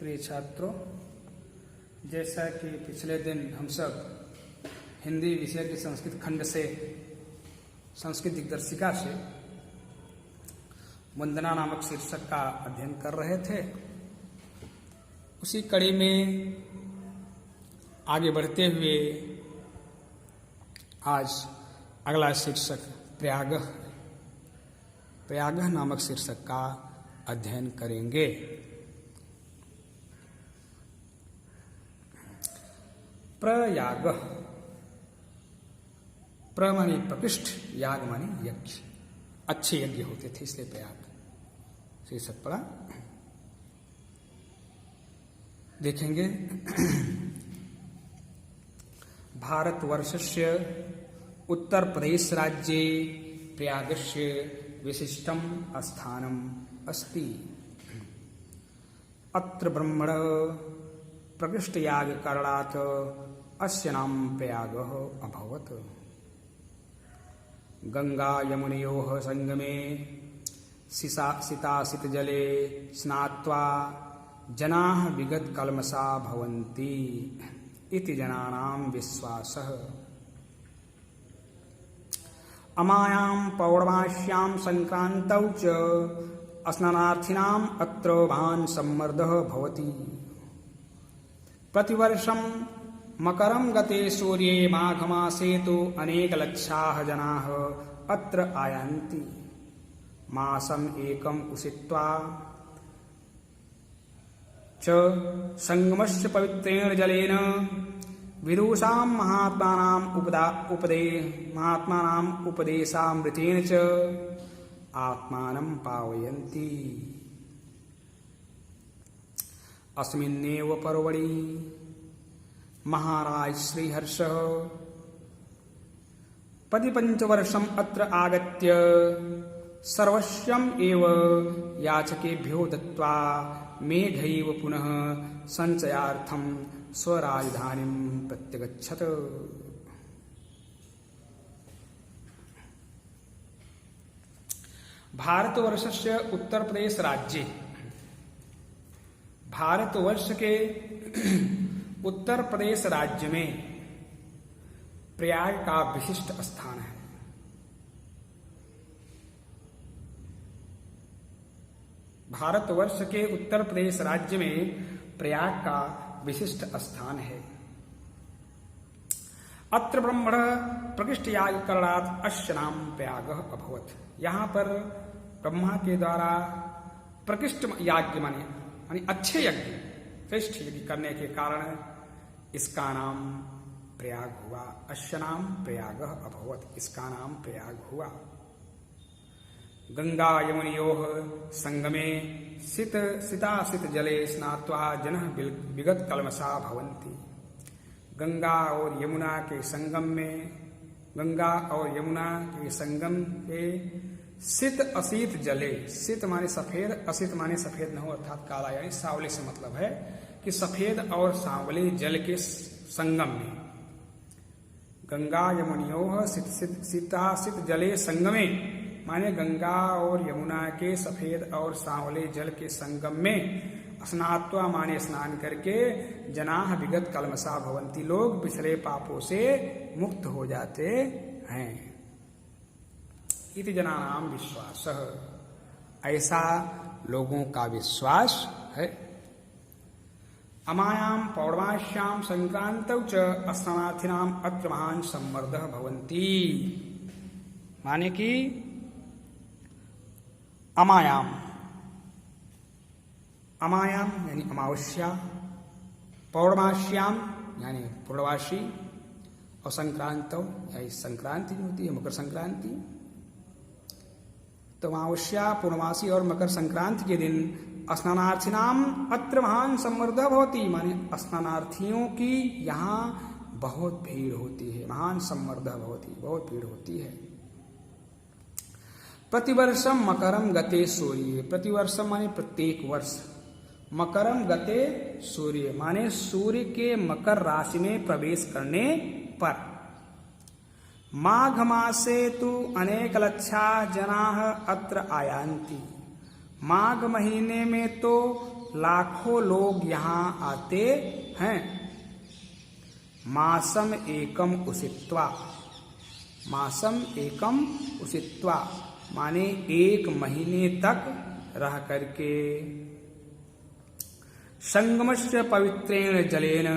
प्रिय छात्रों, जैसा कि पिछले दिन हम सब हिंदी विषय के संस्कृत खंड से संस्कृत दिग्दर्शिका से वंदना नामक शीर्षक का अध्ययन कर रहे थे, उसी कड़ी में आगे बढ़ते हुए आज अगला शीर्षक प्रयागः नामक शीर्षक का अध्ययन करेंगे। प्रयागः, प्र माने प्रकृष्ट, याग माने यज्ञ, अच्छे यज्ञ होते थे इसलिए प्रयाग शीर्षक पड़ा। देखेंगे भारतवर्षस्य उत्तर प्रदेश राज्ये प्रयागस्य विशिष्टं स्थानम् अस्ति। अत्र ब्रह्मण प्रकृष्टयागकारणात् अस्य नाम प्रयागः अभवत्। गंगा यमुनयोः संगमे शीतासितजले स्नात्वा जनाः विगतकल्मषा भवन्ति इति जनानां विश्वासः। अमायां पौर्णमास्यां संक्रान्तौ च स्नानार्थिनाम् अत्र महान् सम्मर्दः भवति। प्रतिवर्षं मकरं गते सूर्ये माघमासे तु अनेकलक्षाः जनाः अत्र आयान्ति। मासम् एकम् उषित्वा च संगमस्य पवित्रेण जलेन विदुषां महात्मानाम् उपदेशामृतेन च आत्मानं पावयन्ति। अस्मिन्नेव पर्वणि महाराज श्रीहर्षः प्रतिपञ्चवर्षम् अत्र आगत्य सर्वस्वम् एव याचकेभ्यो दत्त्वा मेघैव पुनः सञ्चयार्थं स्वराजधानीं प्रत्यगच्छत्। भारतवर्षस्य उत्तर प्रदेश राज्ये, भारतवर्ष के उत्तर प्रदेश राज्य में प्रयाग का विशिष्ट स्थान है। भारतवर्ष के उत्तर प्रदेश राज्य में प्रयाग का विशिष्ट स्थान है। अत्र ब्रह्मण प्रकृष्टयागकारणात् अस्य नाम प्रयागः अभवत्। यहाँ पर ब्रह्मा के द्वारा प्रकृष्ट याज्ञ माने अच्छे यज्ञ, श्रेष्ठ यज्ञ करने के कारण इसका नाम प्रयाग हुआ। अस्य नाम प्रयागः अभवत्, इसका नाम प्रयाग हुआ। गंगा यमुनयोः संगमे शीतासित जले स्नात्वा जनः विगत कल्मषा भवन्ति। गंगा और यमुना के संगम में, गंगा और यमुना के संगम के शीत अशीत जले, शीत माने सफेद, अशीत माने सफेद न हो अर्थात काला, यानी सावले से मतलब है कि सफेद और सांवले जल के संगम में। गंगा यमुनयोः शीतासित जले संगमे माने गंगा और यमुना के सफेद और सांवले जल के संगम में स्नात्वा माने स्नान करके जनाः विगत कल्मषा भवन्ति, लोग पिछले पापों से मुक्त हो जाते हैं। इति जनानां विश्वासः, ऐसा लोगों का विश्वास है। अमायां पौर्णमास्यां संक्रान्तौ च स्नानार्थिनाम् अत्र महान् सम्मर्दः भवन्ति। माने कि अमायां यानी अमावस्या, पौर्णमास्यां यानी पूर्णवासी, और संक्रांतौ यानी संक्रांति होती है, मकर संक्रांति। तो अमावस्या, पूर्णमासी और मकर संक्रांति के दिन स्नानार्थिनाम अत्र महान सम्मर्दः भवति, माने स्नानार्थियों की यहाँ बहुत भीड़ होती है। महान सम्मर्दः भवति, बहुत भीड़ होती है। प्रतिवर्षम मकरम गते सूर्य, प्रतिवर्षम माने प्रत्येक वर्ष, मकरम गते सूर्य माने सूर्य के मकर राशि में प्रवेश करने पर, माघ मासे तु अनेक लक्षा जनाः अत्र आयान्ति। माघ महीने में तो लाखों लोग यहाँ आते हैं। मासम एकम उषित्वा, मासम एकम उषित्वा माने 1 महीने तक रह करके, संगमस्य पवित्रेण जलेन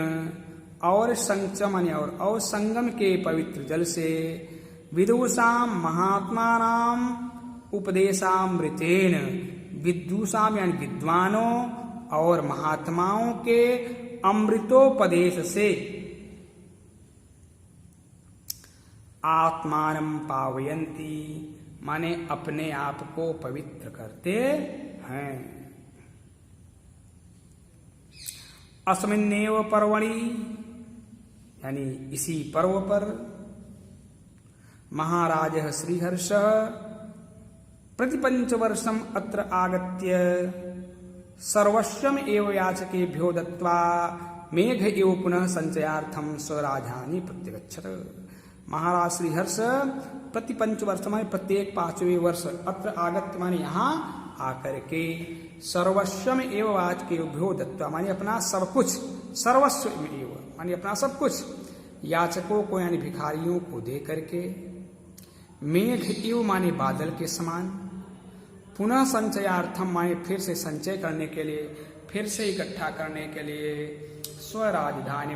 और संचम और संगम के पवित्र जल से, विदुषाम महात्मानाम उपदेशामृतेन, विदुषाम यानी विद्वानों और महात्माओं के अमृतोपदेश से, आत्मानं पावयन्ति माने अपने आप को पवित्र करते हैं। अस्मिन्नेव पर्वणि यानी इसी पर्व पर महाराजः श्रीहर्षः प्रतिपञ्चवर्षम् अत्र आगत्य सर्वस्वम् एव याचकेभ्यो दत्त्वा मेघ एव पुनः संचयार्थं स्वराजधानी प्रत्यगच्छत्। महाराज श्रीहर्ष प्रति 5 वर्ष माने प्रत्येक 5वें वर्ष अत्र आगत्य माने यहाँ आकर के सर्वस्वम एव याचकेभ्यो दत्त्वा माने अपना सब कुछ, सर्वस्व एव माने अपना सब कुछ याचकों को यानी भिखारियों को दे करके, मेघ एव माने बादल के समान, पुनः संचयार्थम माने फिर से संचय करने के लिए, फिर से इकट्ठा करने के लिए, स्वराजधानी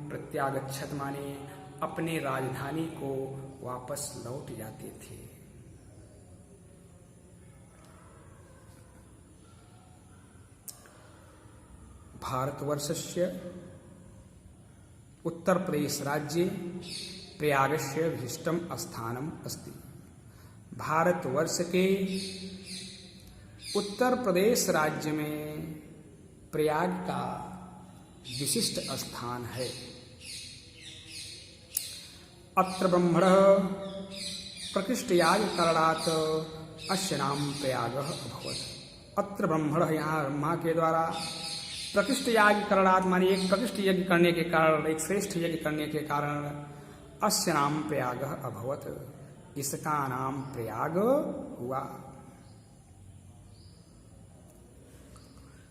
प्रत्यागच्छत माने अपने राजधानी को वापस लौट जाते थे। भारतवर्षस्य उत्तर प्रदेश राज्ये प्रयागस्य विशिष्टम स्थानम अस्ति। भारतवर्ष के उत्तर प्रदेश राज्य में प्रयाग का विशिष्ट स्थान है। अत्र ब्रह्मणः प्रकृष्टयाग करणात् अस्य नाम प्रयागः अभवत्। अत्र ब्रह्मणः यहाँ ब्रह्मा के द्वारा प्रकृष्ट याग करणात् माने एक प्रकृष्ट यज्ञ करने के कारण, एक श्रेष्ठ यज्ञ करने के कारण अस्य नाम प्रयागः अभवत्, इसका नाम प्रयाग हुआ।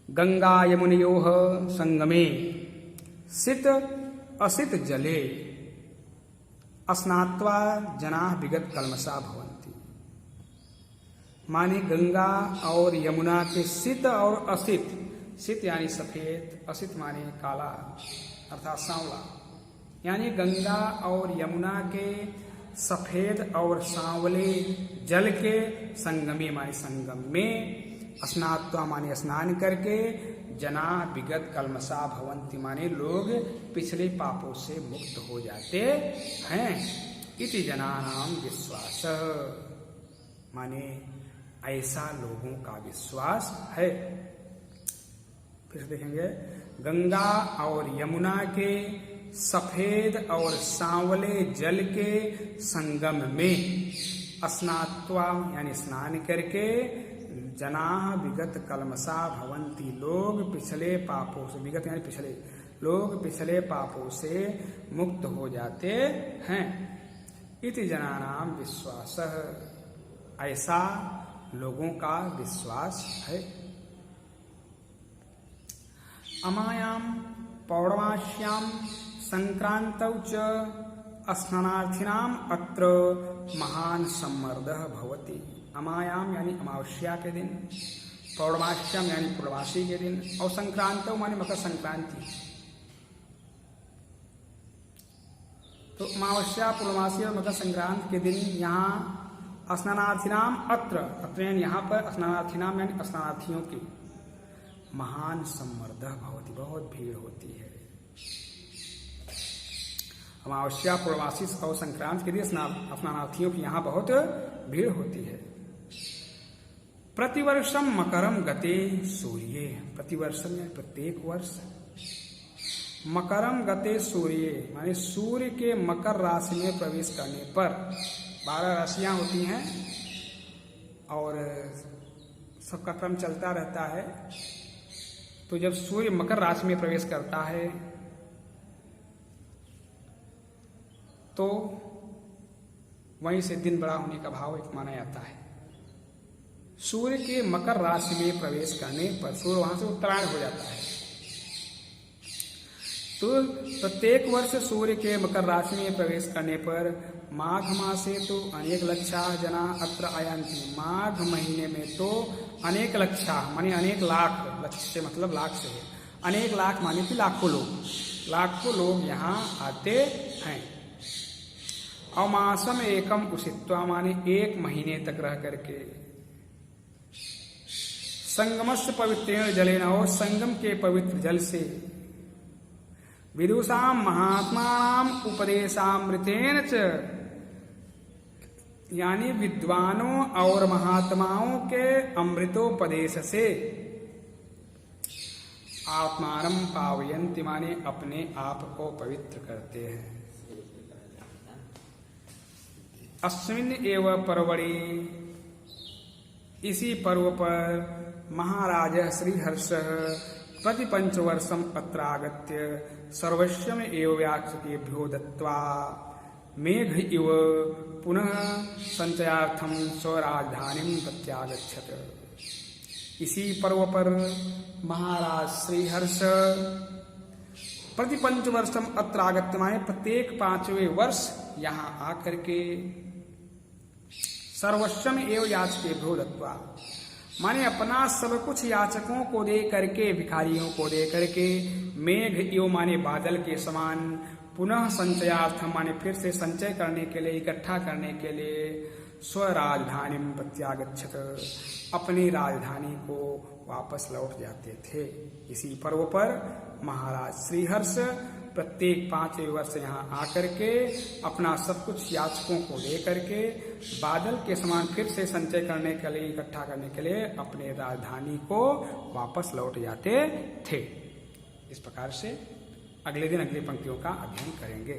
गंगा यमुनयोः संगमे सित असित जले स्नात्वा जनाः विगत कल्मषा भवन्ति। माने गंगा और यमुना के सित और असित, सित यानी सफेद, असित माने काला अर्थात सांवला, यानी गंगा और यमुना के सफेद और सांवले जल के संगमे माने संगम में, स्नात्वा माने स्नान करके, जना विगत कल्मषा भवन्ति माने लोग पिछले पापों से मुक्त हो जाते हैं। इति जनानाम विश्वास माने ऐसा लोगों का विश्वास है। फिर देखेंगे, गंगा और यमुना के सफेद और सांवले जल के संगम में स्नात्वा यानी स्नान करके, जनाः विगत कल्मषा भवन्ति लोग पिछले पापों से, विगत यानी पिछले, लोग पिछले पापों से मुक्त हो जाते हैं। इति जनानाम विश्वासः ऐसा लोगों का विश्वास है। अमायाम पौर्णमास्याम संक्रांतौ च स्नानार्थिनाम अत्र महान सम्मर्दः भवति। अमायाम यानी अमावस्या के दिन, पौर्णमास्याम यानी पूर्णमासी के दिन, और संक्रांतौ माने मकर संक्रांति। तो अमावस्या, पूर्णमासी और मकर संक्रांति के दिन यहाँ स्नानार्थिनाम अत्र यानी यहाँ पर स्नानार्थिनाम यानी स्नानार्थियों की महान सम्मर्दः भवति, बहुत भीड़ होती है। अमावस्या, पूर्णमासी और संक्रांति के दिन स्नानार्थियों की यहाँ बहुत भीड़ होती है। प्रतिवर्षम मकरम गते सूर्ये, प्रतिवर्षम यानी प्रत्येक वर्ष, मकरम गते सूर्ये माने सूर्य के मकर राशि में प्रवेश करने पर, 12 राशियां होती हैं और सबका क्रम चलता रहता है। तो जब सूर्य मकर राशि में प्रवेश करता है तो वहीं से दिन बड़ा होने का भाव एक माना जाता है। सूर्य के मकर राशि में प्रवेश करने पर सूर्य वहां से उत्तरायण हो जाता है। तो प्रत्येक वर्ष सूर्य के मकर राशि में प्रवेश करने पर माघ मासे तो अनेक लक्षा जना अत्र आयन्ति। माघ महीने में तो अनेक लक्षा माने अनेक लाख, लक्ष से मतलब लाख से है, अनेक लाख माने कि लाखों लोग यहाँ आते हैं। अमासम एकम उषित्वा माने एक महीने तक रह करके, संगमस्य पवित्रेण जलेन और संगम के पवित्र जल से, विदुषाम महात्मानाम उपदेशामृतेन च यानी विद्वानों और महात्माओं के अमृतोपदेश से, आत्मानम पावयन्ति माने अपने आप को पवित्र करते हैं। अस्मिन् एव पर्वणि इसी पर्व पर महाराज श्रीहर्षः प्रतिपंचवर्षम अत्रागत्य सर्वस्वम एव व्याचकेभ्यो दत्त्वा मेघ इव पुनः संचयार्थम स्वराजधानीं प्रत्यागच्छत। इसी पर्व पर महाराज श्रीहर्ष प्रतिपंचवर्षम अत्रागत्य माने प्रत्येक 5वें वर्ष यहाँ आकर के सर्वस्वम एव याचकेभ्यो दत्त्वा माने अपना सब कुछ याचकों को दे करके, भिखारियों को दे करके, मेघ इव माने बादल के समान, पुनः संचयार्थम माने फिर से संचय करने के लिए, इकट्ठा करने के लिए, स्वराजधानीं प्रत्यागच्छत अपनी राजधानी को वापस लौट जाते थे। इसी पर्व पर महाराज श्रीहर्ष प्रत्येक 5वें वर्ष यहाँ आकर के अपना सब कुछ याचकों को दे करके बादल के समान फिर से संचय करने के लिए, इकट्ठा करने के लिए अपने राजधानी को वापस लौट जाते थे। इस प्रकार से अगले दिन अगली पंक्तियों का अध्ययन करेंगे।